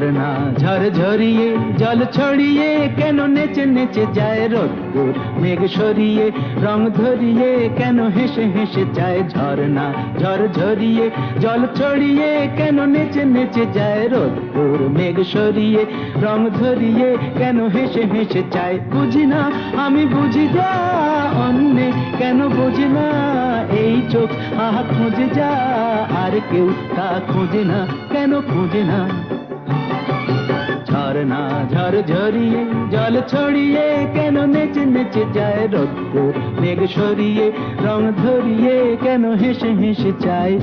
ঝরনা ঝরঝরিয়ে জল ছড়িয়ে কেন নেচে নেচে যায় রোদ্দুর মেঘ সরিয়ে রং ধরিয়ে কেন হেসে হেসে যায় ঝরনা ঝরঝরিয়ে জল ছড়িয়ে কেন নেচে নেচে যায় রোদ্দুর মেঘ সরিয়ে রং ধরিয়ে কেন হেসে হেসে যায় বুঝি না আমি বুঝি যা অন্যে কেন বুঝি না এই চোখ আহা খুঁজে যা আর কেউ তা খোঁজে না কেন খোঁজে না ঝরনা ঝরঝরিয়ে জল ছড়িয়ে কেন নেচে নেচে যায় রোদ্দুর মেঘ সরিয়ে রং ধরিয়ে কেন হেসে হেসে যায়